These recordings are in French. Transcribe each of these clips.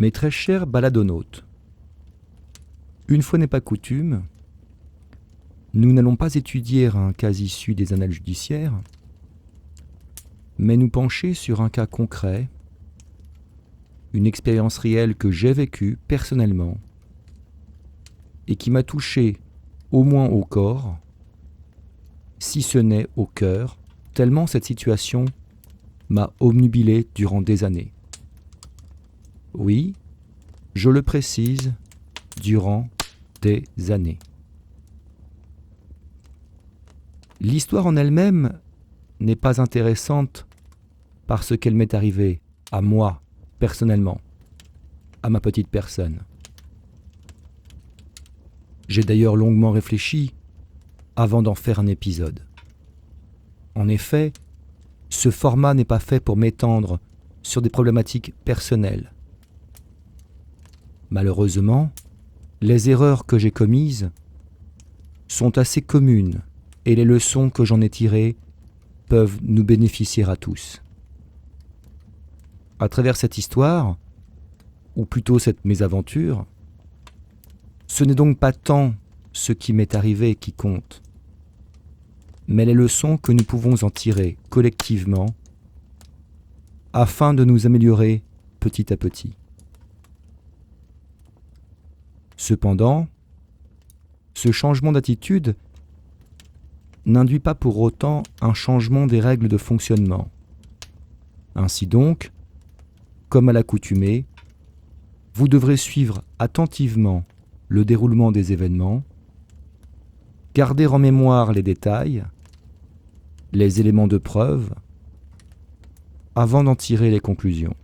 Mes très chers baladonautes, une fois n'est pas coutume, nous n'allons pas étudier un cas issu des annales judiciaires, mais nous pencher sur un cas concret, une expérience réelle que j'ai vécue personnellement et qui m'a touché au moins au corps, si ce n'est au cœur, tellement cette situation m'a obnubilé durant des années. Oui, je le précise, durant des années. L'histoire en elle-même n'est pas intéressante parce qu'elle m'est arrivée à moi, personnellement, à ma petite personne. J'ai d'ailleurs longuement réfléchi avant d'en faire un épisode. En effet, ce format n'est pas fait pour m'étendre sur des problématiques personnelles. Malheureusement, les erreurs que j'ai commises sont assez communes et les leçons que j'en ai tirées peuvent nous bénéficier à tous. À travers cette histoire, ou plutôt cette mésaventure, ce n'est donc pas tant ce qui m'est arrivé qui compte, mais les leçons que nous pouvons en tirer collectivement afin de nous améliorer petit à petit. Cependant, ce changement d'attitude n'induit pas pour autant un changement des règles de fonctionnement. Ainsi donc, comme à l'accoutumée, vous devrez suivre attentivement le déroulement des événements, garder en mémoire les détails, les éléments de preuve, avant d'en tirer les conclusions.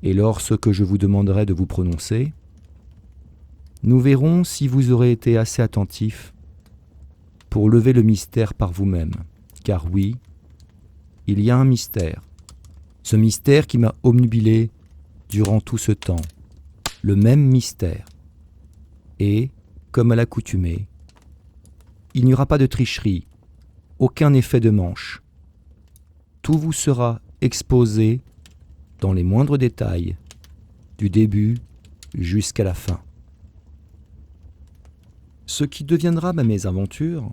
Et lorsque je vous demanderai de vous prononcer, nous verrons si vous aurez été assez attentif pour lever le mystère par vous-même. Car oui, il y a un mystère. Ce mystère qui m'a obnubilé durant tout ce temps. Le même mystère. Et, comme à l'accoutumée, il n'y aura pas de tricherie, aucun effet de manche. Tout vous sera exposé dans les moindres détails, du début jusqu'à la fin. Ce qui deviendra ma mésaventure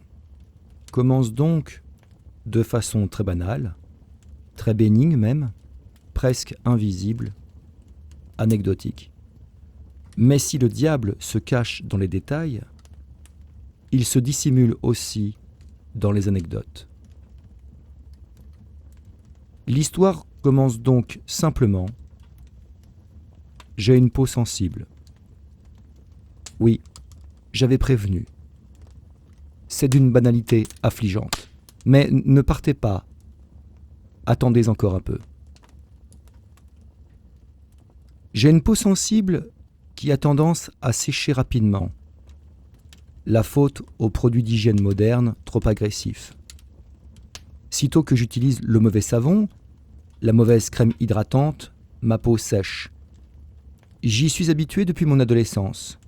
commence donc de façon très banale, très bénigne même, presque invisible, anecdotique. Mais si le diable se cache dans les détails, il se dissimule aussi dans les anecdotes. L'histoire commence donc simplement. J'ai une peau sensible. Oui, j'avais prévenu. C'est d'une banalité affligeante. Mais ne partez pas. Attendez encore un peu. J'ai une peau sensible qui a tendance à sécher rapidement. La faute aux produits d'hygiène modernes trop agressifs. Sitôt que j'utilise le mauvais savon, la mauvaise crème hydratante, ma peau sèche. J'y suis habitué depuis mon adolescence,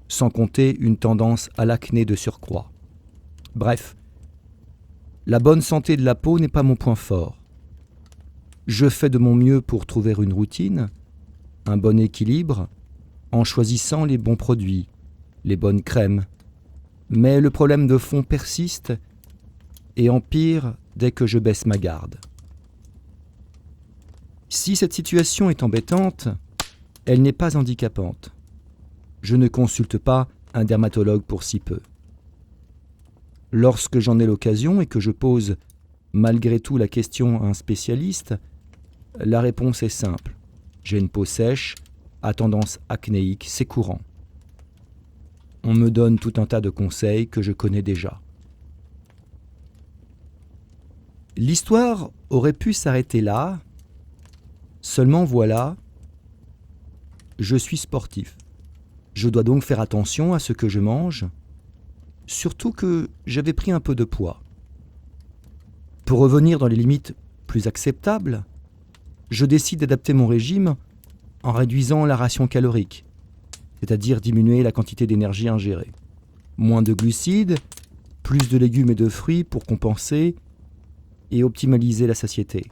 sans compter une tendance à l'acné de surcroît. Bref, la bonne santé de la peau n'est pas mon point fort. Je fais de mon mieux pour trouver une routine, un bon équilibre, en choisissant les bons produits, les bonnes crèmes. Mais le problème de fond persiste et empire dès que je baisse ma garde. Si cette situation est embêtante, elle n'est pas handicapante. Je ne consulte pas un dermatologue pour si peu. Lorsque j'en ai l'occasion et que je pose malgré tout la question à un spécialiste, la réponse est simple. J'ai une peau sèche, à tendance acnéique, c'est courant. On me donne tout un tas de conseils que je connais déjà. L'histoire aurait pu s'arrêter là, seulement voilà, je suis sportif. Je dois donc faire attention à ce que je mange, surtout que j'avais pris un peu de poids. Pour revenir dans les limites plus acceptables, je décide d'adapter mon régime en réduisant la ration calorique, c'est-à-dire diminuer la quantité d'énergie ingérée. Moins de glucides, plus de légumes et de fruits pour compenser et optimaliser la satiété.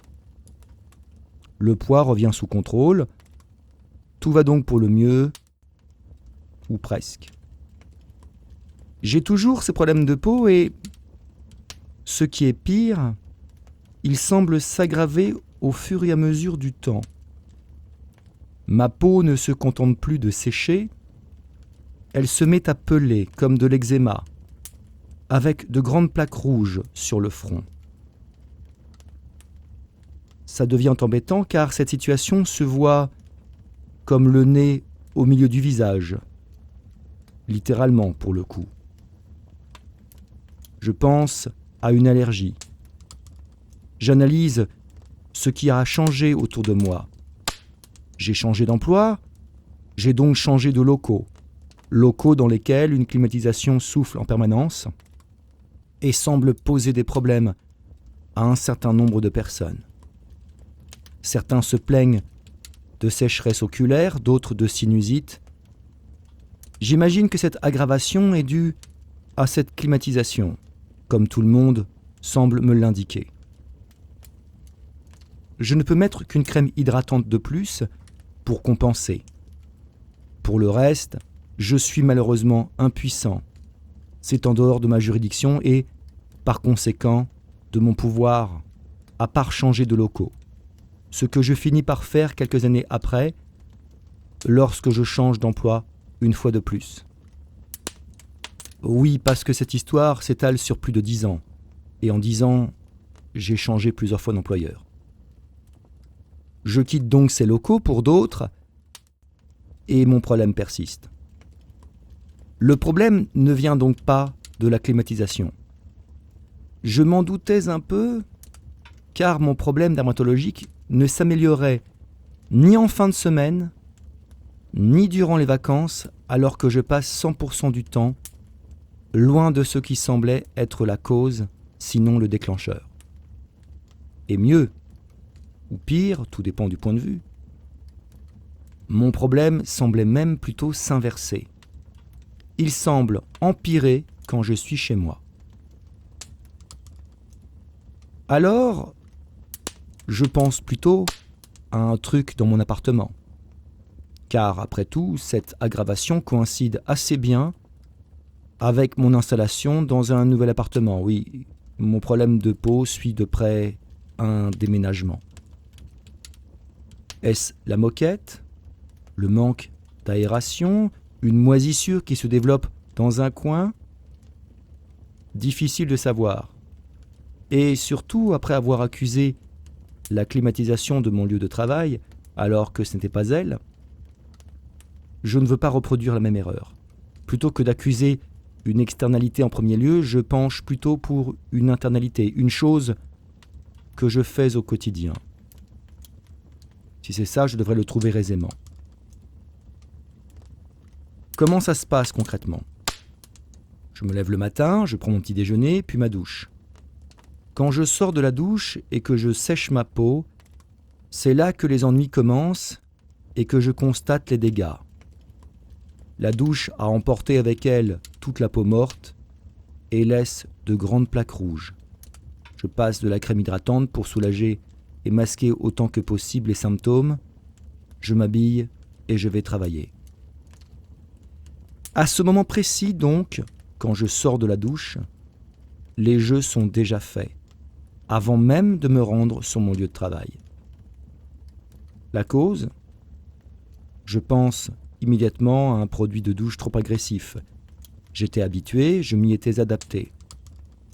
Le poids revient sous contrôle, Tout va donc pour le mieux, ou presque. J'ai toujours ces problèmes de peau et, ce qui est pire, ils semblent s'aggraver au fur et à mesure du temps. Ma peau ne se contente plus de sécher, elle se met à peler comme de l'eczéma, avec de grandes plaques rouges sur le front. Ça devient embêtant car cette situation se voit comme le nez au milieu du visage, littéralement pour le coup. Je pense à une allergie. J'analyse ce qui a changé autour de moi. J'ai changé d'emploi, j'ai donc changé de locaux dans lesquels une climatisation souffle en permanence et semble poser des problèmes à un certain nombre de personnes. Certains se plaignent de sécheresse oculaire, d'autres de sinusite. J'imagine que cette aggravation est due à cette climatisation, comme tout le monde semble me l'indiquer. Je ne peux mettre qu'une crème hydratante de plus pour compenser. Pour le reste, je suis malheureusement impuissant. C'est en dehors de ma juridiction et, par conséquent, de mon pouvoir, à part changer de locaux. Ce que je finis par faire quelques années après, lorsque je change d'emploi une fois de plus. Oui, parce que cette histoire s'étale sur plus de 10 ans. Et en 10 ans, j'ai changé plusieurs fois d'employeur. Je quitte donc ces locaux pour d'autres, et mon problème persiste. Le problème ne vient donc pas de la climatisation. Je m'en doutais un peu, car mon problème dermatologique ne s'améliorait ni en fin de semaine, ni durant les vacances, alors que je passe 100% du temps loin de ce qui semblait être la cause, sinon le déclencheur. Et mieux, ou pire, tout dépend du point de vue, mon problème semblait même plutôt s'inverser. Il semble empirer quand je suis chez moi. Alors, je pense plutôt à un truc dans mon appartement. Car après tout, cette aggravation coïncide assez bien avec mon installation dans un nouvel appartement. Oui, mon problème de peau suit de près un déménagement. Est-ce la moquette, le manque d'aération, une moisissure qui se développe dans un coin? Difficile de savoir. Et surtout, après avoir accusé la climatisation de mon lieu de travail, alors que ce n'était pas elle, je ne veux pas reproduire la même erreur. Plutôt que d'accuser une externalité en premier lieu, je penche plutôt pour une internalité, une chose que je fais au quotidien. Si c'est ça, je devrais le trouver aisément. Comment ça se passe concrètement? Je me lève le matin, je prends mon petit déjeuner, puis ma douche. Quand je sors de la douche et que je sèche ma peau, c'est là que les ennuis commencent et que je constate les dégâts. La douche a emporté avec elle toute la peau morte et laisse de grandes plaques rouges. Je passe de la crème hydratante pour soulager et masquer autant que possible les symptômes. Je m'habille et je vais travailler. À ce moment précis donc, quand je sors de la douche, les jeux sont déjà faits, avant même de me rendre sur mon lieu de travail. La cause? Je pense immédiatement à un produit de douche trop agressif. J'étais habitué, je m'y étais adapté.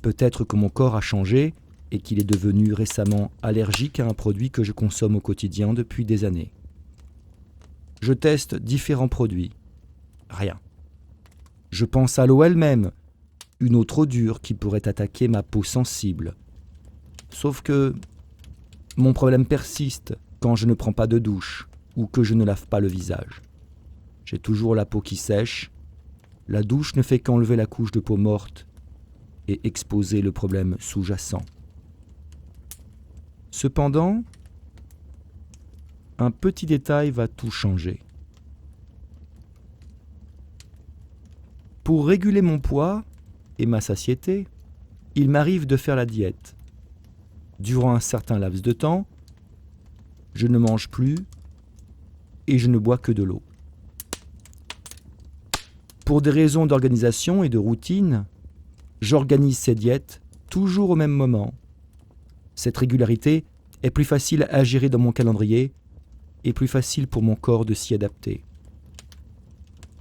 Peut-être que mon corps a changé et qu'il est devenu récemment allergique à un produit que je consomme au quotidien depuis des années. Je teste différents produits. Rien. Je pense à l'eau elle-même, une eau trop dure qui pourrait attaquer ma peau sensible. Sauf que mon problème persiste quand je ne prends pas de douche ou que je ne lave pas le visage. J'ai toujours la peau qui sèche. La douche ne fait qu'enlever la couche de peau morte et exposer le problème sous-jacent. Cependant, un petit détail va tout changer. Pour réguler mon poids et ma satiété, il m'arrive de faire la diète. Durant un certain laps de temps, je ne mange plus et je ne bois que de l'eau. Pour des raisons d'organisation et de routine, j'organise ces diètes toujours au même moment. Cette régularité est plus facile à gérer dans mon calendrier et plus facile pour mon corps de s'y adapter.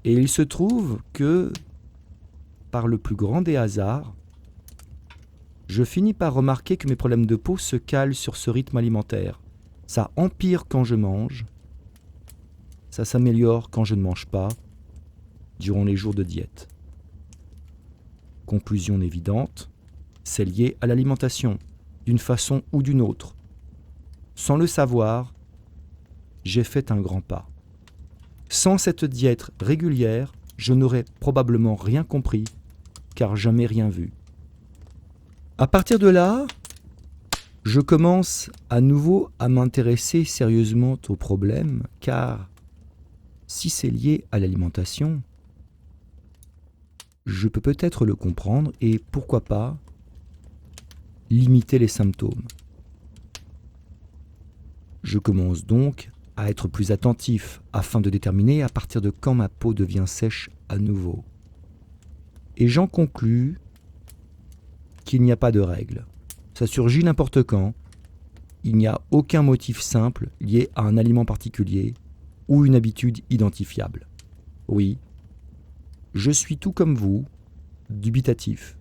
Et il se trouve que, par le plus grand des hasards, je finis par remarquer que mes problèmes de peau se calent sur ce rythme alimentaire. Ça empire quand je mange, ça s'améliore quand je ne mange pas, durant les jours de diète. Conclusion évidente, c'est lié à l'alimentation, d'une façon ou d'une autre. Sans le savoir, j'ai fait un grand pas. Sans cette diète régulière, je n'aurais probablement rien compris, car jamais rien vu. À partir de là, je commence à nouveau à m'intéresser sérieusement au problème, car si c'est lié à l'alimentation, je peux peut-être le comprendre et pourquoi pas limiter les symptômes. Je commence donc à être plus attentif afin de déterminer à partir de quand ma peau devient sèche à nouveau. Et j'en conclus qu'il n'y a pas de règle. Ça surgit n'importe quand. Il n'y a aucun motif simple lié à un aliment particulier ou une habitude identifiable. Oui, je suis tout comme vous, dubitatif.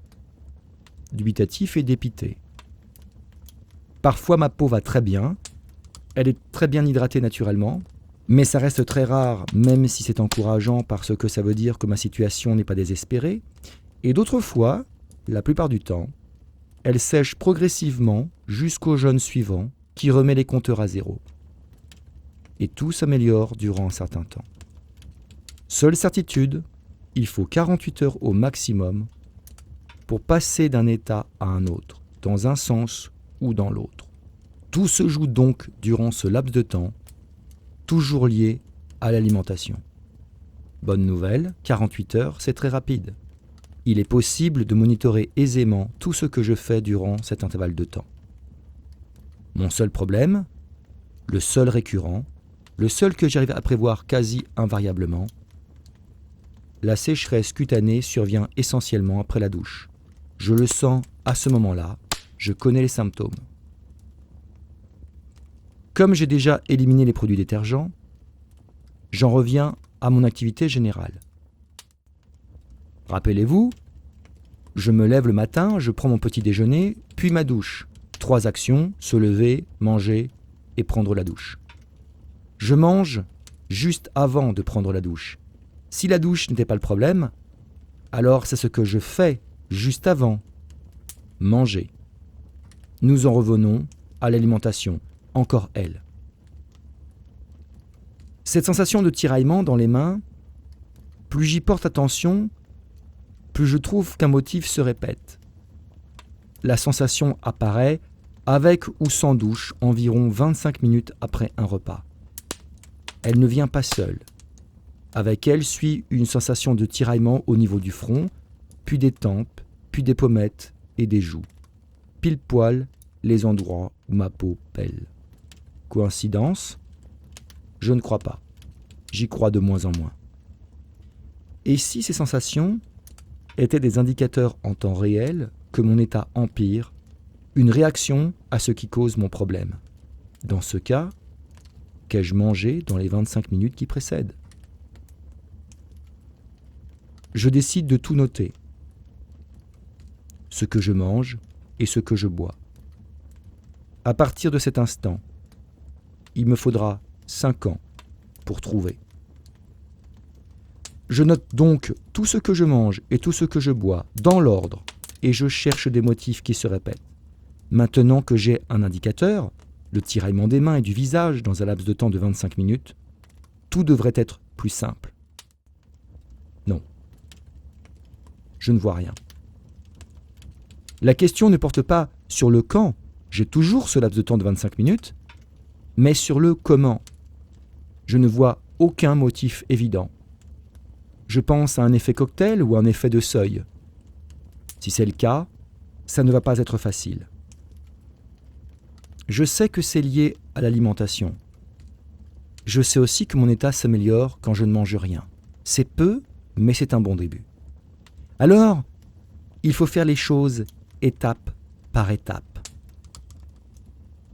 Dubitatif et dépité. Parfois ma peau va très bien, elle est très bien hydratée naturellement, mais ça reste très rare, même si c'est encourageant parce que ça veut dire que ma situation n'est pas désespérée. Et d'autres fois, la plupart du temps, elle sèche progressivement jusqu'au jeûne suivant qui remet les compteurs à zéro. Et tout s'améliore durant un certain temps. Seule certitude, il faut 48 heures au maximum pour passer d'un état à un autre, dans un sens ou dans l'autre. Tout se joue donc durant ce laps de temps, toujours lié à l'alimentation. Bonne nouvelle, 48 heures, c'est très rapide. Il est possible de monitorer aisément tout ce que je fais durant cet intervalle de temps. Mon seul problème, le seul récurrent, le seul que j'arrive à prévoir quasi invariablement, la sécheresse cutanée survient essentiellement après la douche. Je le sens à ce moment-là, je connais les symptômes. Comme j'ai déjà éliminé les produits détergents, j'en reviens à mon activité générale. Rappelez-vous, je me lève le matin, je prends mon petit déjeuner, puis ma douche. 3 actions, se lever, manger et prendre la douche. Je mange juste avant de prendre la douche. Si la douche n'était pas le problème, alors c'est ce que je fais juste avant, manger. Nous en revenons à l'alimentation, encore elle. Cette sensation de tiraillement dans les mains, plus j'y porte attention, plus je trouve qu'un motif se répète. La sensation apparaît avec ou sans douche environ 25 minutes après un repas. Elle ne vient pas seule. Avec elle suit une sensation de tiraillement au niveau du front, puis des tempes, puis des pommettes et des joues. Pile poil les endroits où ma peau pèle. Coïncidence ? Je ne crois pas. J'y crois de moins en moins. Et si ces sensations étaient des indicateurs en temps réel que mon état empire, une réaction à ce qui cause mon problème? Dans ce cas, qu'ai-je mangé dans les 25 minutes qui précèdent? Je décide de tout noter. Ce que je mange et ce que je bois. À partir de cet instant, il me faudra 5 ans pour trouver. Je note donc tout ce que je mange et tout ce que je bois dans l'ordre et je cherche des motifs qui se répètent. Maintenant que j'ai un indicateur, le tiraillement des mains et du visage dans un laps de temps de 25 minutes, tout devrait être plus simple. Non. Je ne vois rien. La question ne porte pas sur le quand, j'ai toujours ce laps de temps de 25 minutes, mais sur le comment. Je ne vois aucun motif évident. Je pense à un effet cocktail ou un effet de seuil. Si c'est le cas, ça ne va pas être facile. Je sais que c'est lié à l'alimentation. Je sais aussi que mon état s'améliore quand je ne mange rien. C'est peu, mais c'est un bon début. Alors, il faut faire les choses étape par étape.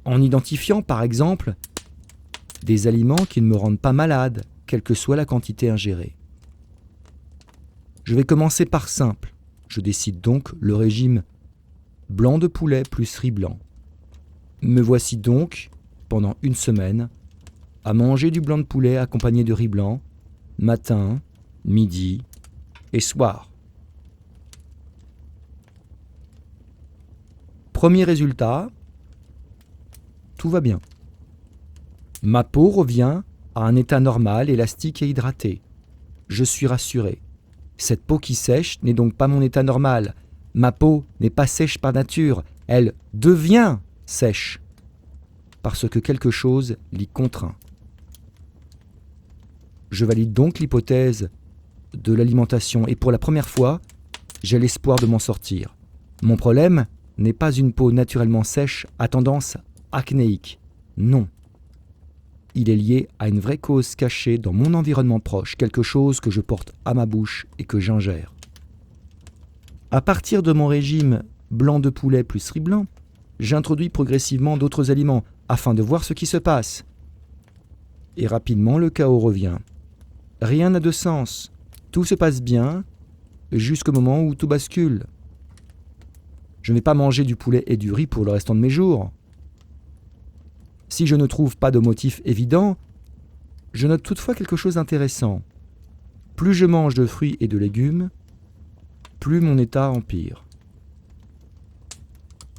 En identifiant, par exemple, des aliments qui ne me rendent pas malade, quelle que soit la quantité ingérée. Je vais commencer par simple. Je décide donc le régime blanc de poulet plus riz blanc. Me voici donc, pendant une semaine, à manger du blanc de poulet accompagné de riz blanc, matin, midi et soir. Premier résultat, tout va bien. Ma peau revient à un état normal, élastique et hydraté. Je suis rassuré. Cette peau qui sèche n'est donc pas mon état normal. Ma peau n'est pas sèche par nature, elle devient sèche, parce que quelque chose l'y contraint. Je valide donc l'hypothèse de l'alimentation et pour la première fois, j'ai l'espoir de m'en sortir. Mon problème n'est pas une peau naturellement sèche à tendance acnéique. Non. Il est lié à une vraie cause cachée dans mon environnement proche, quelque chose que je porte à ma bouche et que j'ingère. À partir de mon régime blanc de poulet plus riz blanc, j'introduis progressivement d'autres aliments afin de voir ce qui se passe. Et rapidement, le chaos revient. Rien n'a de sens. Tout se passe bien jusqu'au moment où tout bascule. Je ne vais pas manger du poulet et du riz pour le restant de mes jours. Si je ne trouve pas de motif évident, je note toutefois quelque chose d'intéressant. Plus je mange de fruits et de légumes, plus mon état empire.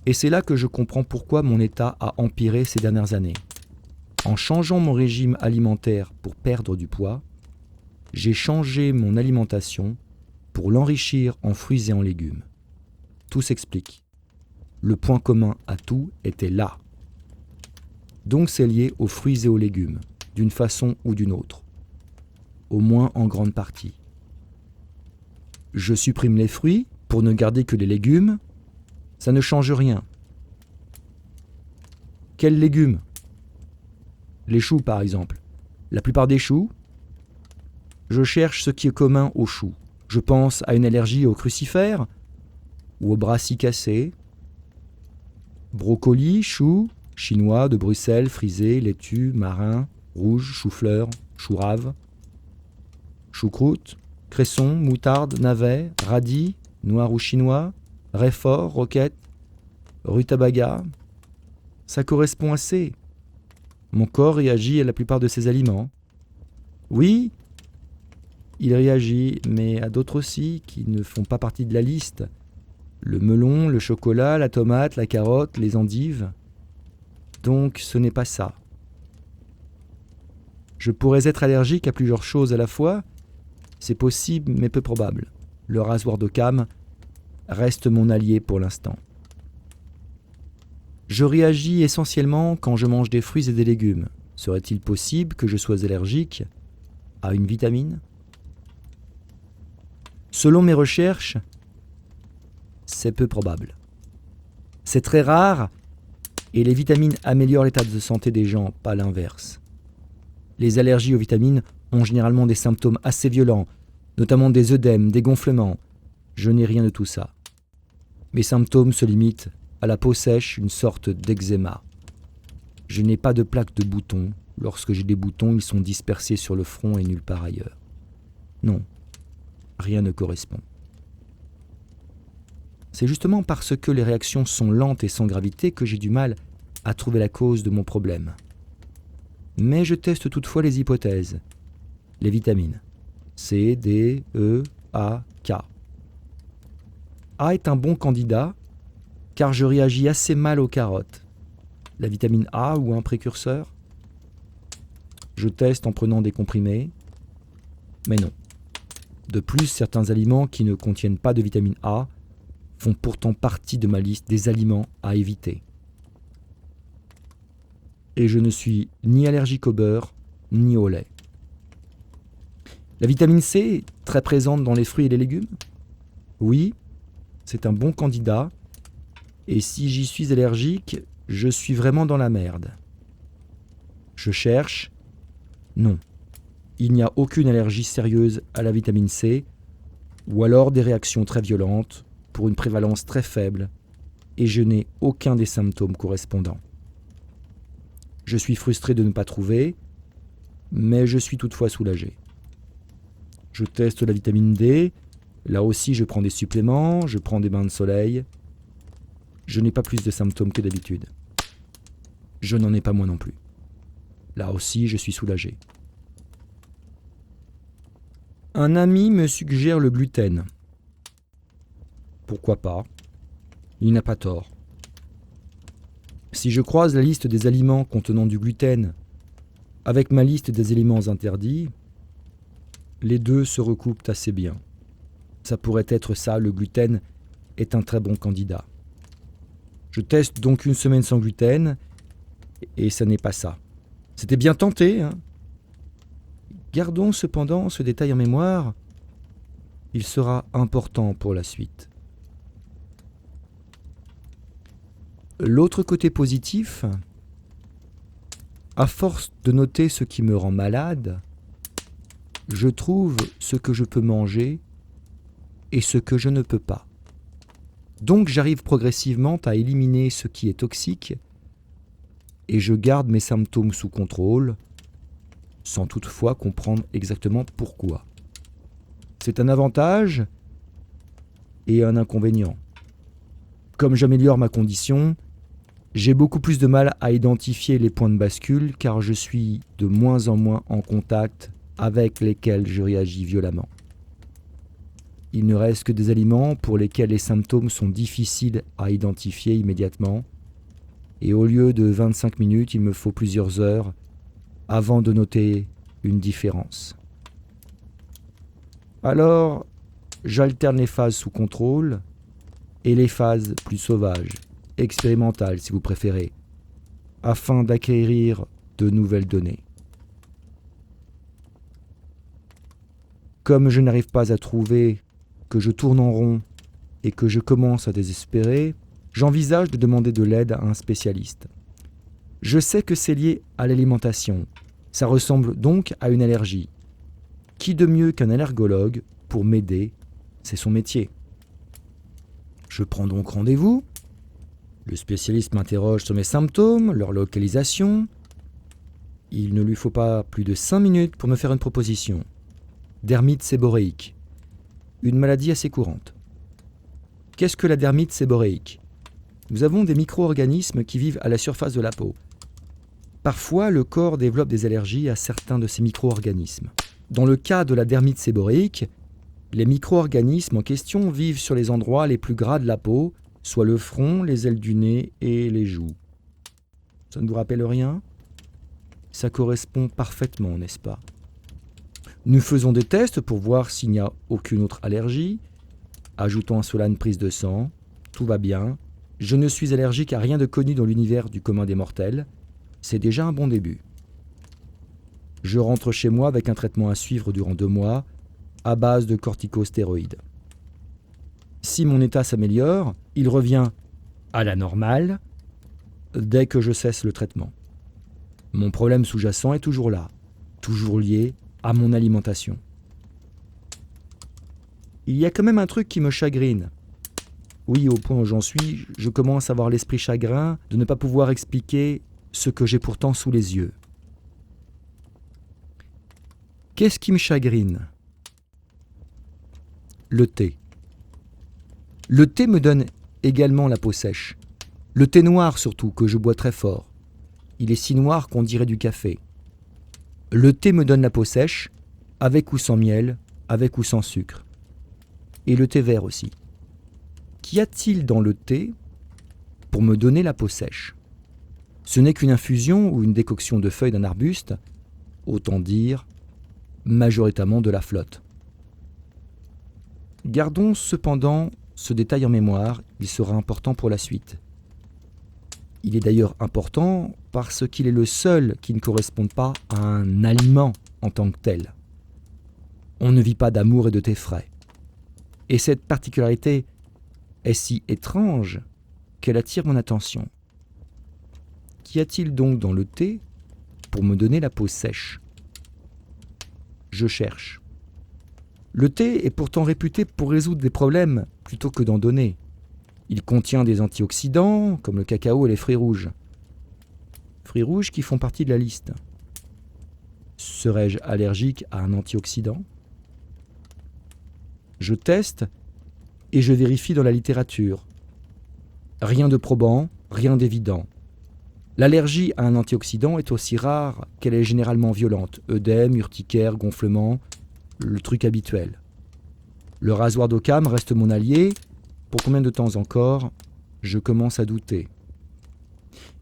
Et c'est là que je comprends pourquoi mon état a empiré ces dernières années. En changeant mon régime alimentaire pour perdre du poids, j'ai changé mon alimentation pour l'enrichir en fruits et en légumes. Tout s'explique. Le point commun à tout était là. Donc c'est lié aux fruits et aux légumes, d'une façon ou d'une autre, au moins en grande partie. Je supprime les fruits pour ne garder que les légumes, ça ne change rien. Quels légumes ? Les choux par exemple. La plupart des choux, je cherche ce qui est commun aux choux. Je pense à une allergie aux crucifères ou aux brassicacées, brocolis, choux, chinois, de Bruxelles, frisés, laitue, marin, rouge, chou-fleur, chou-rave, choucroute, cresson, moutarde, navet, radis, noir ou chinois, raifort, roquette, rutabaga. Ça correspond assez. Mon corps réagit à la plupart de ces aliments. Oui, il réagit, mais à d'autres aussi qui ne font pas partie de la liste. Le melon, le chocolat, la tomate, la carotte, les endives. Donc ce n'est pas ça. Je pourrais être allergique à plusieurs choses à la fois. C'est possible, mais peu probable. Le rasoir d'Occam reste mon allié pour l'instant. Je réagis essentiellement quand je mange des fruits et des légumes. Serait-il possible que je sois allergique à une vitamine ? Selon mes recherches, c'est peu probable. C'est très rare et les vitamines améliorent l'état de santé des gens, pas l'inverse. Les allergies aux vitamines ont généralement des symptômes assez violents, notamment des œdèmes, des gonflements. Je n'ai rien de tout ça. Mes symptômes se limitent à la peau sèche, une sorte d'eczéma. Je n'ai pas de plaques de boutons. Lorsque j'ai des boutons, ils sont dispersés sur le front et nulle part ailleurs. Non, rien ne correspond. C'est justement parce que les réactions sont lentes et sans gravité que j'ai du mal à trouver la cause de mon problème. Mais je teste toutefois les hypothèses. Les vitamines. C, D, E, A, K. A est un bon candidat car je réagis assez mal aux carottes. La vitamine A ou un précurseur ? Je teste en prenant des comprimés, mais non. De plus, certains aliments qui ne contiennent pas de vitamine A font pourtant partie de ma liste des aliments à éviter. Et je ne suis ni allergique au beurre, ni au lait. La vitamine C est très présente dans les fruits et les légumes ? Oui, c'est un bon candidat. Et si j'y suis allergique, je suis vraiment dans la merde. Je cherche, Non. Il n'y a aucune allergie sérieuse à la vitamine C, ou alors des réactions très violentes pour une prévalence très faible, et je n'ai aucun des symptômes correspondants. Je suis frustré de ne pas trouver, mais je suis toutefois soulagé. Je teste la vitamine D, là aussi je prends des suppléments, je prends des bains de soleil. Je n'ai pas plus de symptômes que d'habitude. Je n'en ai pas moins non plus. Là aussi je suis soulagé. Un ami me suggère le gluten. Pourquoi pas? Il n'a pas tort. Si je croise la liste des aliments contenant du gluten avec ma liste des aliments interdits, les deux se recoupent assez bien. Ça pourrait être ça, le gluten est un très bon candidat. Je teste donc une semaine sans gluten, et ça n'est pas ça. C'était bien tenté, hein. Gardons cependant ce détail en mémoire, il sera important pour la suite. L'autre côté positif, à force de noter ce qui me rend malade, je trouve ce que je peux manger et ce que je ne peux pas. Donc j'arrive progressivement à éliminer ce qui est toxique et je garde mes symptômes sous contrôle, sans toutefois comprendre exactement pourquoi. C'est un avantage et un inconvénient. Comme j'améliore ma condition, j'ai beaucoup plus de mal à identifier les points de bascule car je suis de moins en moins en contact avec lesquels je réagis violemment. Il ne reste que des aliments pour lesquels les symptômes sont difficiles à identifier immédiatement et au lieu de 25 minutes, il me faut plusieurs heures avant de noter une différence. Alors, j'alterne les phases sous contrôle et les phases plus sauvages, expérimentales si vous préférez, afin d'acquérir de nouvelles données. Comme je n'arrive pas à trouver, que je tourne en rond et que je commence à désespérer, j'envisage de demander de l'aide à un spécialiste. Je sais que c'est lié à l'alimentation. Ça ressemble donc à une allergie. Qui de mieux qu'un allergologue pour m'aider? C'est son métier. Je prends donc rendez-vous. Le spécialiste m'interroge sur mes symptômes, leur localisation. Il ne lui faut pas plus de 5 minutes pour me faire une proposition. Dermite séboréique. Une maladie assez courante. Qu'est-ce que la dermite séboréique? Nous avons des micro-organismes qui vivent à la surface de la peau. Parfois, le corps développe des allergies à certains de ces micro-organismes. Dans le cas de la dermite séboréique, les micro-organismes en question vivent sur les endroits les plus gras de la peau, soit le front, les ailes du nez et les joues. Ça ne vous rappelle rien? Ça correspond parfaitement, n'est-ce pas? Nous faisons des tests pour voir s'il n'y a aucune autre allergie. Ajoutons cela à une prise de sang. Tout va bien. Je ne suis allergique à rien de connu dans l'univers du commun des mortels. C'est déjà un bon début. Je rentre chez moi avec un traitement à suivre durant 2 mois, à base de corticostéroïdes. Si mon état s'améliore, il revient à la normale dès que je cesse le traitement. Mon problème sous-jacent est toujours là, toujours lié à mon alimentation. Il y a quand même un truc qui me chagrine. Oui, au point où j'en suis, je commence à avoir l'esprit chagrin de ne pas pouvoir expliquer ce que j'ai pourtant sous les yeux. Qu'est-ce qui me chagrine? Le thé. Le thé me donne également la peau sèche. Le thé noir surtout, que je bois très fort. Il est si noir qu'on dirait du café. Le thé me donne la peau sèche, avec ou sans miel, avec ou sans sucre. Et le thé vert aussi. Qu'y a-t-il dans le thé pour me donner la peau sèche? Ce n'est qu'une infusion ou une décoction de feuilles d'un arbuste, autant dire majoritairement de la flotte. Gardons cependant ce détail en mémoire, il sera important pour la suite. Il est d'ailleurs important parce qu'il est le seul qui ne correspond pas à un aliment en tant que tel. On ne vit pas d'amour et de thé frais. Et cette particularité est si étrange qu'elle attire mon attention. Qu'y a-t-il donc dans le thé pour me donner la peau sèche? je cherche. Le thé est pourtant réputé pour résoudre des problèmes plutôt que d'en donner. Il contient des antioxydants, comme le cacao et les fruits rouges. Fruits rouges qui font partie de la liste. Serais-je allergique à un antioxydant ? Je teste et je vérifie dans la littérature. Rien de probant, rien d'évident. L'allergie à un antioxydant est aussi rare qu'elle est généralement violente. Œdème, urticaire, gonflement, le truc habituel. Le rasoir d'Occam reste mon allié. Pour combien de temps encore ? Je commence à douter.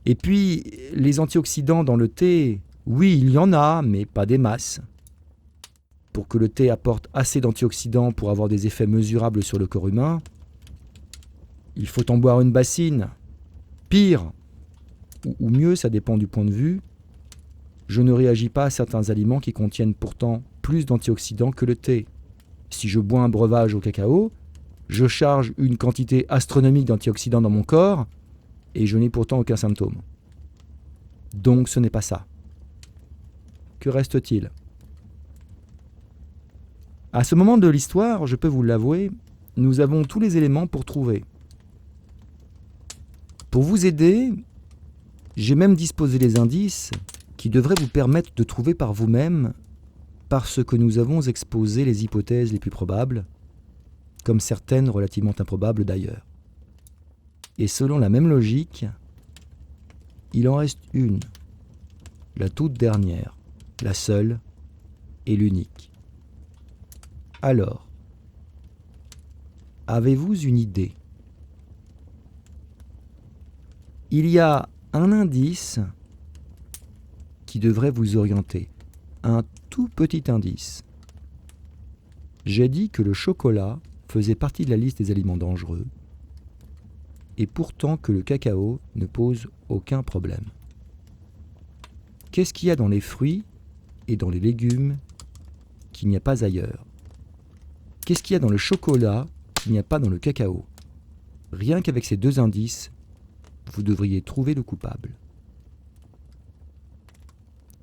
Et puis, les antioxydants dans le thé, oui, il y en a, mais pas des masses. Pour que le thé apporte assez d'antioxydants pour avoir des effets mesurables sur le corps humain, il faut en boire une bassine. Pire, ou mieux, ça dépend du point de vue, je ne réagis pas à certains aliments qui contiennent pourtant plus d'antioxydants que le thé. Si je bois un breuvage au cacao, je charge une quantité astronomique d'antioxydants dans mon corps et je n'ai pourtant aucun symptôme. Donc ce n'est pas ça. Que reste-t-il ? À ce moment de l'histoire, je peux vous l'avouer, nous avons tous les éléments pour trouver. Pour vous aider, j'ai même disposé les indices qui devraient vous permettre de trouver par vous-même parce que nous avons exposé les hypothèses les plus probables, comme certaines relativement improbables d'ailleurs. Et selon la même logique, il en reste une, la toute dernière, la seule et l'unique. Alors, avez-vous une idée ? Il y a un indice qui devrait vous orienter, un tout petit indice. J'ai dit que le chocolat faisait partie de la liste des aliments dangereux, et pourtant que le cacao ne pose aucun problème. Qu'est-ce qu'il y a dans les fruits et dans les légumes qu'il n'y a pas ailleurs ? Qu'est-ce qu'il y a dans le chocolat qu'il n'y a pas dans le cacao ? Rien qu'avec ces deux indices, vous devriez trouver le coupable.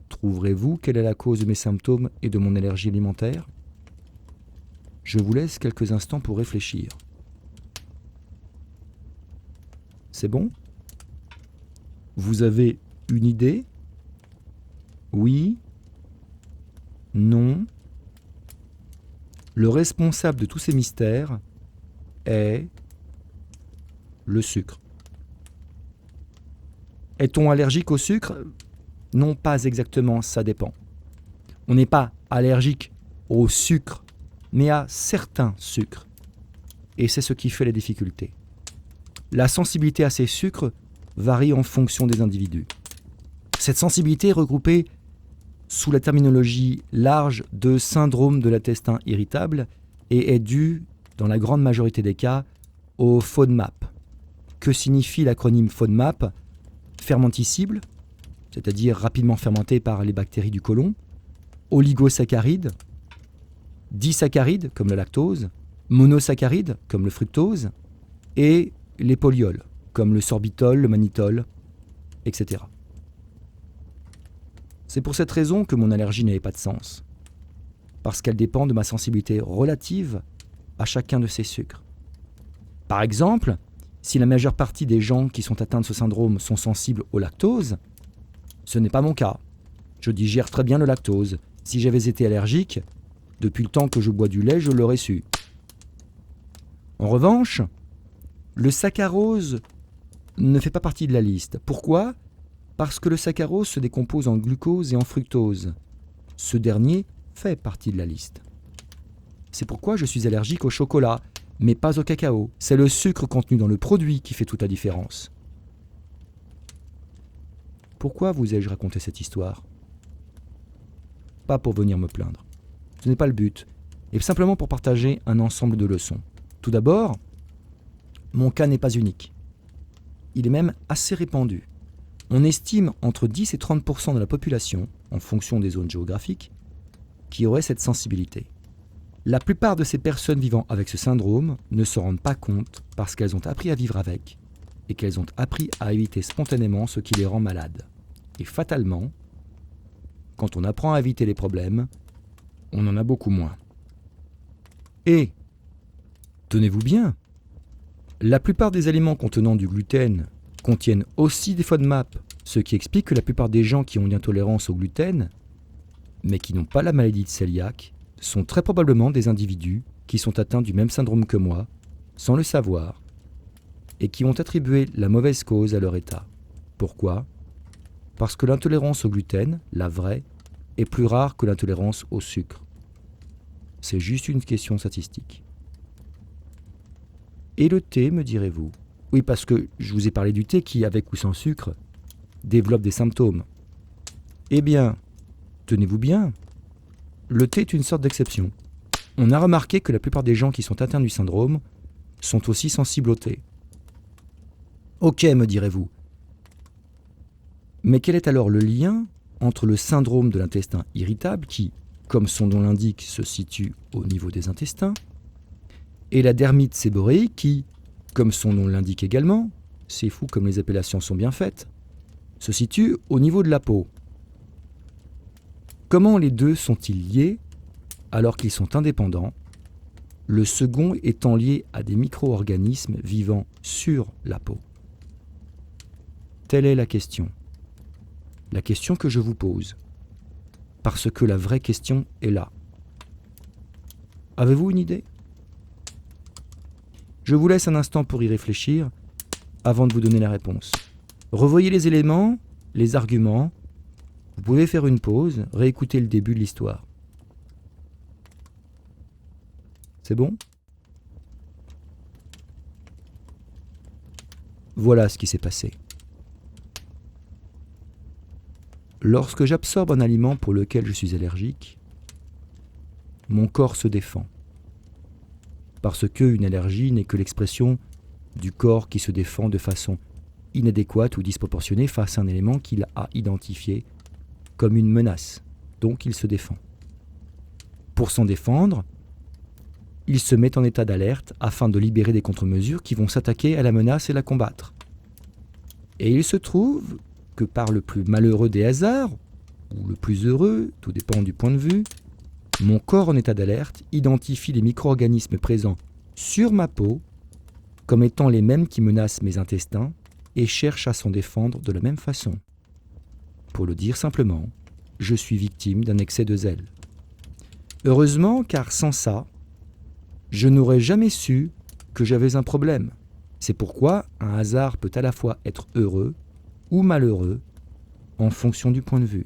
Trouverez-vous quelle est la cause de mes symptômes et de mon allergie alimentaire ? Je vous laisse quelques instants pour réfléchir. C'est bon ? Vous avez une idée ? Oui ? Non ? Le responsable de tous ces mystères est le sucre. Est-on allergique au sucre ? Non, pas exactement, ça dépend. On n'est pas allergique au sucre, mais à certains sucres. Et c'est ce qui fait la difficulté. La sensibilité à ces sucres varie en fonction des individus. Cette sensibilité est regroupée sous la terminologie large de syndrome de l'intestin irritable et est due, dans la grande majorité des cas, au FODMAP. Que signifie l'acronyme FODMAP ? Fermenticible, c'est-à-dire rapidement fermenté par les bactéries du côlon, oligosaccharides, disaccharides comme le lactose, monosaccharides comme le fructose, et les polyols comme le sorbitol, le mannitol, etc. C'est pour cette raison que mon allergie n'avait pas de sens, parce qu'elle dépend de ma sensibilité relative à chacun de ces sucres. Par exemple, si la majeure partie des gens qui sont atteints de ce syndrome sont sensibles au lactose, ce n'est pas mon cas. Je digère très bien le lactose. Si j'avais été allergique, depuis le temps que je bois du lait, je l'aurais su. En revanche, le saccharose ne fait pas partie de la liste. Pourquoi ? Parce que le saccharose se décompose en glucose et en fructose. Ce dernier fait partie de la liste. C'est pourquoi je suis allergique au chocolat, mais pas au cacao. C'est le sucre contenu dans le produit qui fait toute la différence. Pourquoi vous ai-je raconté cette histoire ? Pas pour venir me plaindre. Ce n'est pas le but, et simplement pour partager un ensemble de leçons. Tout d'abord, mon cas n'est pas unique. Il est même assez répandu. On estime entre 10 et 30% de la population, en fonction des zones géographiques, qui aurait cette sensibilité. La plupart de ces personnes vivant avec ce syndrome ne se rendent pas compte parce qu'elles ont appris à vivre avec et qu'elles ont appris à éviter spontanément ce qui les rend malades. Et fatalement, quand on apprend à éviter les problèmes, on en a beaucoup moins. Et, tenez-vous bien, la plupart des aliments contenant du gluten contiennent aussi des FODMAP, ce qui explique que la plupart des gens qui ont une intolérance au gluten, mais qui n'ont pas la maladie de cœliaque, sont très probablement des individus qui sont atteints du même syndrome que moi, sans le savoir, et qui ont attribué la mauvaise cause à leur état. Pourquoi ? Parce que l'intolérance au gluten, la vraie, est plus rare que l'intolérance au sucre. C'est juste une question statistique. Et le thé, me direz-vous ? Oui, parce que je vous ai parlé du thé qui, avec ou sans sucre, développe des symptômes. Eh bien, tenez-vous bien, le thé est une sorte d'exception. On a remarqué que la plupart des gens qui sont atteints du syndrome sont aussi sensibles au thé. Ok, me direz-vous. Mais quel est alors le lien entre le syndrome de l'intestin irritable qui, comme son nom l'indique, se situe au niveau des intestins, et la dermite séborréique qui, comme son nom l'indique également, c'est fou comme les appellations sont bien faites, se situe au niveau de la peau. Comment les deux sont-ils liés alors qu'ils sont indépendants, le second étant lié à des micro-organismes vivant sur la peau ? Telle est la question. La question que je vous pose. Parce que la vraie question est là. Avez-vous une idée ? Je vous laisse un instant pour y réfléchir avant de vous donner la réponse. Revoyez les éléments, les arguments. Vous pouvez faire une pause, réécouter le début de l'histoire. C'est bon ? Voilà ce qui s'est passé. Lorsque j'absorbe un aliment pour lequel je suis allergique, mon corps se défend. Parce qu'une allergie n'est que l'expression du corps qui se défend de façon inadéquate ou disproportionnée face à un élément qu'il a identifié comme une menace. Donc il se défend. Pour s'en défendre, il se met en état d'alerte afin de libérer des contre-mesures qui vont s'attaquer à la menace et la combattre. Et il se trouve que par le plus malheureux des hasards, ou le plus heureux, tout dépend du point de vue, mon corps en état d'alerte identifie les micro-organismes présents sur ma peau comme étant les mêmes qui menacent mes intestins et cherche à s'en défendre de la même façon. Pour le dire simplement, je suis victime d'un excès de zèle. Heureusement, car sans ça, je n'aurais jamais su que j'avais un problème. C'est pourquoi un hasard peut à la fois être heureux ou malheureux en fonction du point de vue.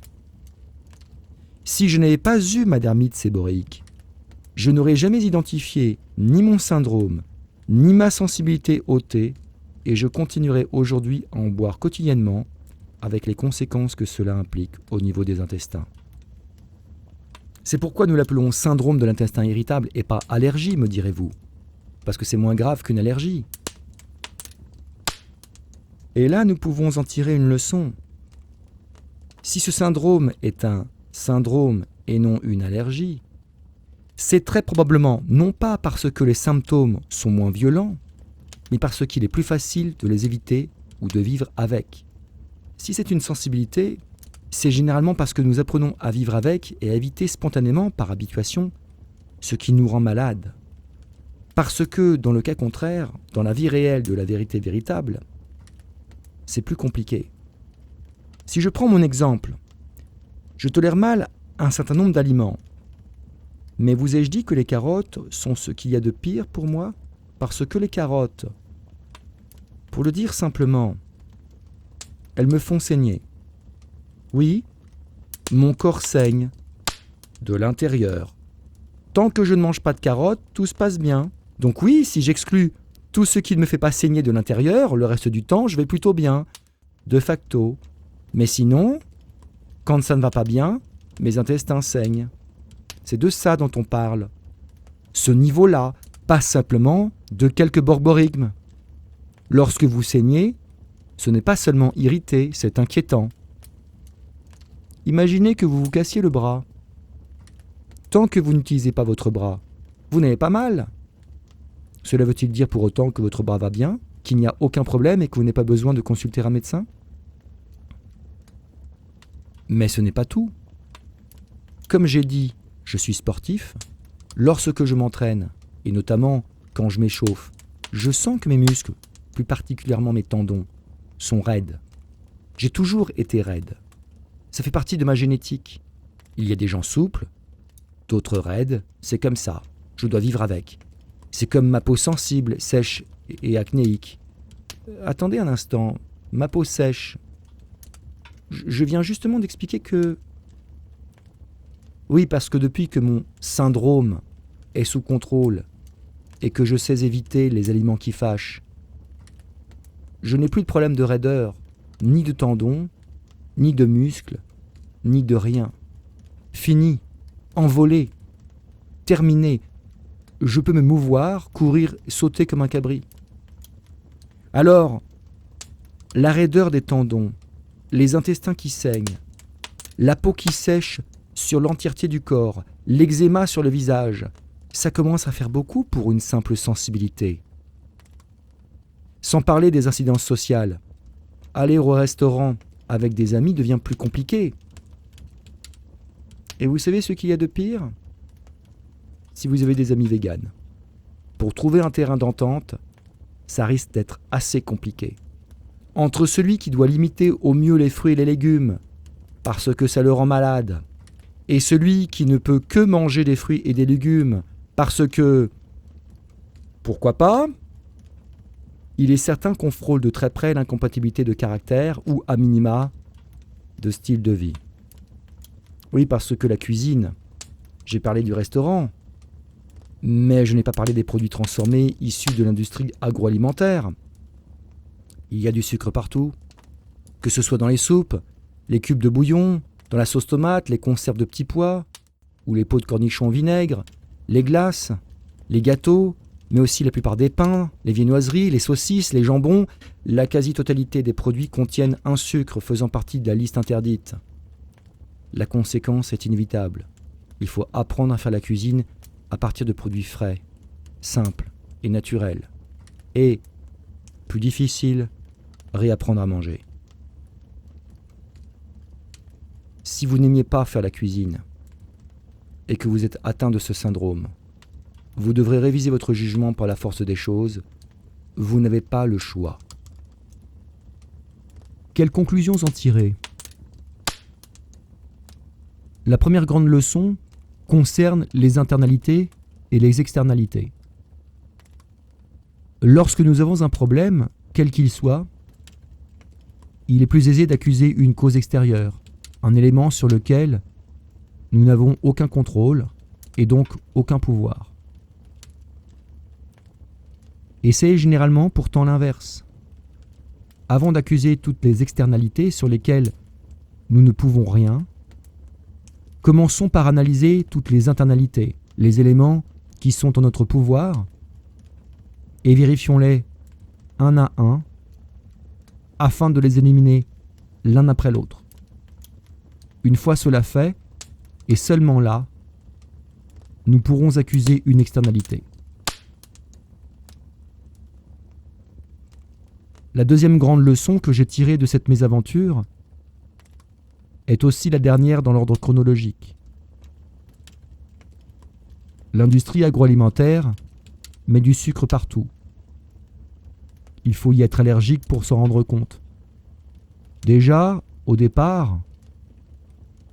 Si je n'avais pas eu ma dermite séborréique, je n'aurais jamais identifié ni mon syndrome, ni ma sensibilité au thé, et je continuerai aujourd'hui à en boire quotidiennement avec les conséquences que cela implique au niveau des intestins. C'est pourquoi nous l'appelons syndrome de l'intestin irritable et pas allergie, me direz-vous. Parce que c'est moins grave qu'une allergie. Et là, nous pouvons en tirer une leçon. Si ce syndrome est un syndrome et non une allergie, c'est très probablement non pas parce que les symptômes sont moins violents, mais parce qu'il est plus facile de les éviter ou de vivre avec. Si c'est une sensibilité, c'est généralement parce que nous apprenons à vivre avec et à éviter spontanément, par habituation, ce qui nous rend malades. Parce que, dans le cas contraire, dans la vie réelle de la vérité véritable, c'est plus compliqué. Si je prends mon exemple, je tolère mal un certain nombre d'aliments. Mais vous ai-je dit que les carottes sont ce qu'il y a de pire pour moi ? Parce que les carottes, pour le dire simplement, elles me font saigner. Oui, mon corps saigne, de l'intérieur. Tant que je ne mange pas de carottes, tout se passe bien. Donc oui, si j'exclus tout ce qui ne me fait pas saigner de l'intérieur, le reste du temps, je vais plutôt bien, de facto. Mais sinon, quand ça ne va pas bien, mes intestins saignent. C'est de ça dont on parle. Ce niveau-là, pas simplement de quelques borborigmes. Lorsque vous saignez, ce n'est pas seulement irrité, c'est inquiétant. Imaginez que vous vous cassiez le bras. Tant que vous n'utilisez pas votre bras, vous n'avez pas mal. Cela veut-il dire pour autant que votre bras va bien, qu'il n'y a aucun problème et que vous n'avez pas besoin de consulter un médecin ? Mais ce n'est pas tout. Comme j'ai dit, je suis sportif, lorsque je m'entraîne, et notamment quand je m'échauffe, je sens que mes muscles, plus particulièrement mes tendons, sont raides. J'ai toujours été raide. Ça fait partie de ma génétique. Il y a des gens souples, d'autres raides, c'est comme ça, je dois vivre avec. C'est comme ma peau sensible, sèche et acnéique. Attendez un instant, ma peau sèche. Je viens justement d'expliquer que... Oui, parce que depuis que mon syndrome est sous contrôle et que je sais éviter les aliments qui fâchent, je n'ai plus de problème de raideur, ni de tendons, ni de muscles, ni de rien. Fini, envolé, terminé. Je peux me mouvoir, courir, sauter comme un cabri. Alors, la raideur des tendons, les intestins qui saignent, la peau qui sèche sur l'entièreté du corps, l'eczéma sur le visage, ça commence à faire beaucoup pour une simple sensibilité. Sans parler des incidences sociales. Aller au restaurant avec des amis devient plus compliqué. Et vous savez ce qu'il y a de pire ? Si vous avez des amis véganes. Pour trouver un terrain d'entente, ça risque d'être assez compliqué. Entre celui qui doit limiter au mieux les fruits et les légumes, parce que ça le rend malade, et celui qui ne peut que manger des fruits et des légumes, parce que... Pourquoi pas ? Il est certain qu'on frôle de très près l'incompatibilité de caractère ou, à minima, de style de vie. Oui, parce que la cuisine, j'ai parlé du restaurant, mais je n'ai pas parlé des produits transformés issus de l'industrie agroalimentaire. Il y a du sucre partout, que ce soit dans les soupes, les cubes de bouillon, dans la sauce tomate, les conserves de petits pois, ou les pots de cornichons au vinaigre, les glaces, les gâteaux, mais aussi la plupart des pains, les viennoiseries, les saucisses, les jambons. La quasi-totalité des produits contiennent un sucre faisant partie de la liste interdite. La conséquence est inévitable. Il faut apprendre à faire la cuisine à partir de produits frais, simples et naturels. Et, plus difficile, réapprendre à manger. Si vous n'aimiez pas faire la cuisine et que vous êtes atteint de ce syndrome, vous devrez réviser votre jugement par la force des choses. Vous n'avez pas le choix. Quelles conclusions en tirer ? La première grande leçon concerne les internalités et les externalités. Lorsque nous avons un problème, quel qu'il soit, il est plus aisé d'accuser une cause extérieure, un élément sur lequel nous n'avons aucun contrôle et donc aucun pouvoir. Et c'est généralement pourtant l'inverse. Avant d'accuser toutes les externalités sur lesquelles nous ne pouvons rien, commençons par analyser toutes les internalités, les éléments qui sont en notre pouvoir, et vérifions-les un à un, afin de les éliminer l'un après l'autre. Une fois cela fait, et seulement là, nous pourrons accuser une externalité. La deuxième grande leçon que j'ai tirée de cette mésaventure est aussi la dernière dans l'ordre chronologique. L'industrie agroalimentaire met du sucre partout. Il faut y être allergique pour s'en rendre compte. Déjà, au départ,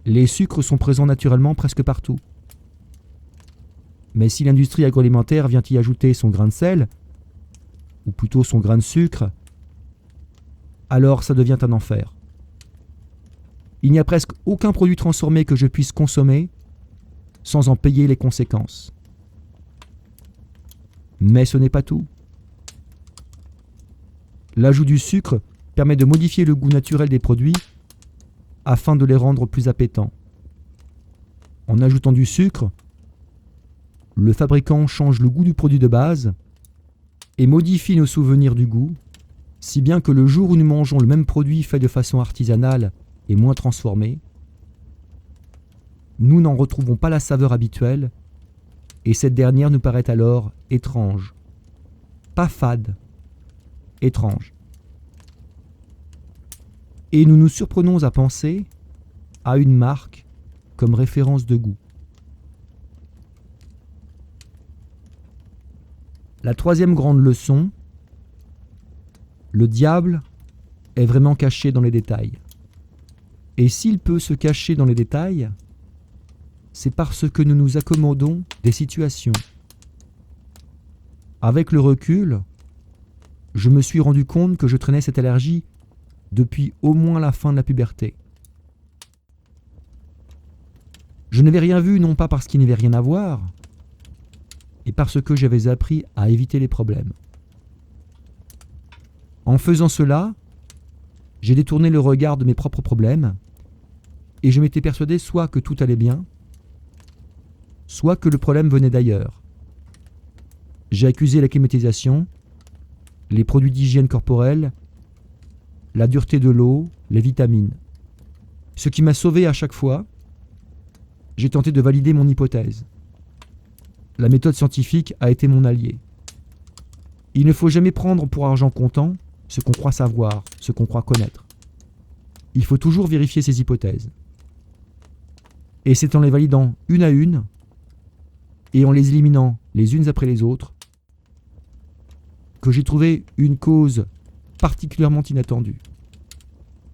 les sucres sont présents naturellement presque partout. Mais si l'industrie agroalimentaire vient y ajouter son grain de sel, ou plutôt son grain de sucre, alors ça devient un enfer. Il n'y a presque aucun produit transformé que je puisse consommer sans en payer les conséquences. Mais ce n'est pas tout. L'ajout du sucre permet de modifier le goût naturel des produits afin de les rendre plus appétants. En ajoutant du sucre, le fabricant change le goût du produit de base et modifie nos souvenirs du goût, si bien que le jour où nous mangeons le même produit fait de façon artisanale et moins transformé, nous n'en retrouvons pas la saveur habituelle et cette dernière nous paraît alors étrange. Pas fade, étrange. Et nous nous surprenons à penser à une marque comme référence de goût. La troisième grande leçon, le diable est vraiment caché dans les détails. Et s'il peut se cacher dans les détails, c'est parce que nous nous accommodons des situations. Avec le recul, je me suis rendu compte que je traînais cette allergie depuis au moins la fin de la puberté. Je n'avais rien vu non pas parce qu'il n'y avait rien à voir, et parce que j'avais appris à éviter les problèmes. En faisant cela, j'ai détourné le regard de mes propres problèmes, et je m'étais persuadé soit que tout allait bien, soit que le problème venait d'ailleurs. J'ai accusé la climatisation, les produits d'hygiène corporelle, la dureté de l'eau, les vitamines. Ce qui m'a sauvé à chaque fois, j'ai tenté de valider mon hypothèse. La méthode scientifique a été mon allié. Il ne faut jamais prendre pour argent comptant ce qu'on croit savoir, ce qu'on croit connaître. Il faut toujours vérifier ses hypothèses. Et c'est en les validant une à une, et en les éliminant les unes après les autres, que j'ai trouvé une cause particulièrement inattendue.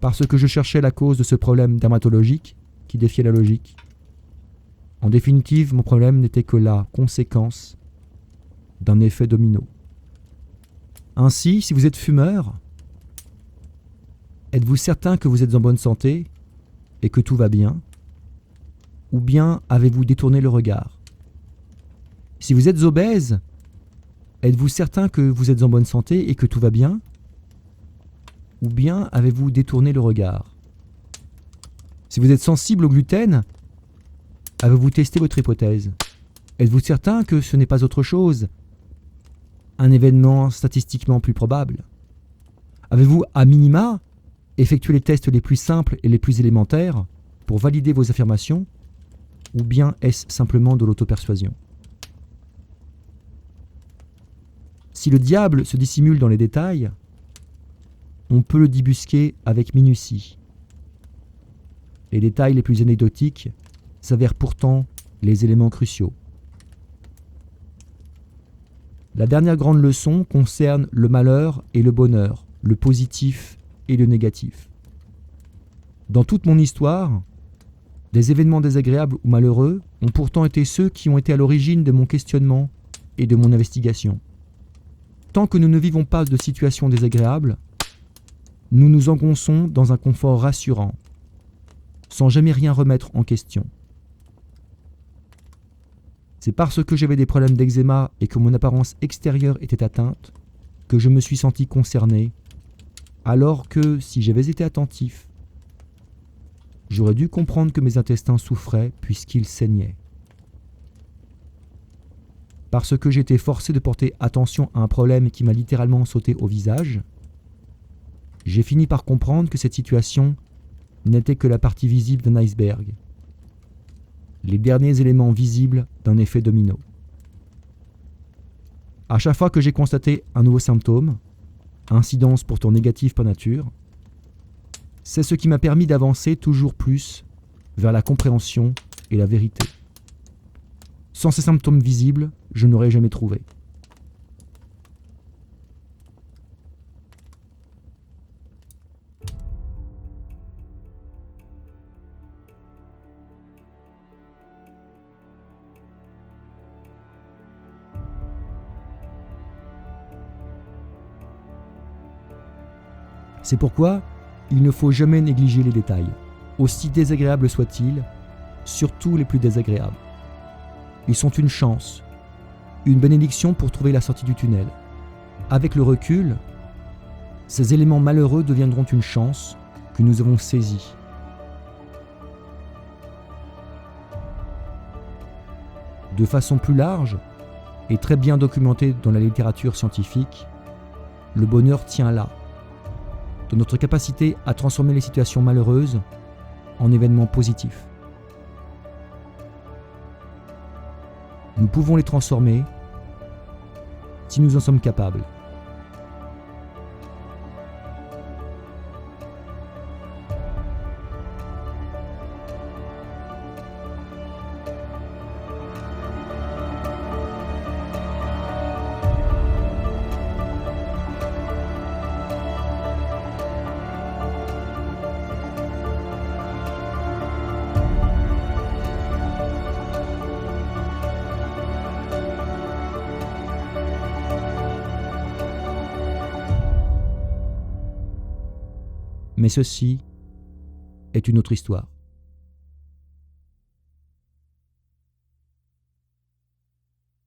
Parce que je cherchais la cause de ce problème dermatologique qui défiait la logique. En définitive, mon problème n'était que la conséquence d'un effet domino. Ainsi, si vous êtes fumeur, êtes-vous certain que vous êtes en bonne santé et que tout va bien? Ou bien avez-vous détourné le regard? Si vous êtes obèse, êtes-vous certain que vous êtes en bonne santé et que tout va bien? Ou bien avez-vous détourné le regard? Si vous êtes sensible au gluten, avez-vous testé votre hypothèse? Êtes-vous certain que ce n'est pas autre chose? Un événement statistiquement plus probable? Avez-vous, à minima, effectué les tests les plus simples et les plus élémentaires pour valider vos affirmations? Ou bien est-ce simplement de l'auto-persuasion? Si le diable se dissimule dans les détails, on peut le débusquer avec minutie. Les détails les plus anecdotiques s'avèrent pourtant les éléments cruciaux. La dernière grande leçon concerne le malheur et le bonheur, le positif et le négatif. Dans toute mon histoire, des événements désagréables ou malheureux ont pourtant été ceux qui ont été à l'origine de mon questionnement et de mon investigation. Tant que nous ne vivons pas de situations désagréables, nous nous engonçons dans un confort rassurant, sans jamais rien remettre en question. C'est parce que j'avais des problèmes d'eczéma et que mon apparence extérieure était atteinte que je me suis senti concerné, alors que, si j'avais été attentif, j'aurais dû comprendre que mes intestins souffraient puisqu'ils saignaient. Parce que j'étais forcé de porter attention à un problème qui m'a littéralement sauté au visage, j'ai fini par comprendre que cette situation n'était que la partie visible d'un iceberg, les derniers éléments visibles d'un effet domino. À chaque fois que j'ai constaté un nouveau symptôme, incidence pourtant négative par nature, c'est ce qui m'a permis d'avancer toujours plus vers la compréhension et la vérité. Sans ces symptômes visibles, je n'aurais jamais trouvé. C'est pourquoi il ne faut jamais négliger les détails, aussi désagréables soient-ils, surtout les plus désagréables. Ils sont une chance, une bénédiction pour trouver la sortie du tunnel. Avec le recul, ces éléments malheureux deviendront une chance que nous avons saisie. De façon plus large, et très bien documentée dans la littérature scientifique, le bonheur tient là, dans notre capacité à transformer les situations malheureuses en événements positifs. Nous pouvons les transformer si nous en sommes capables. Mais ceci est une autre histoire.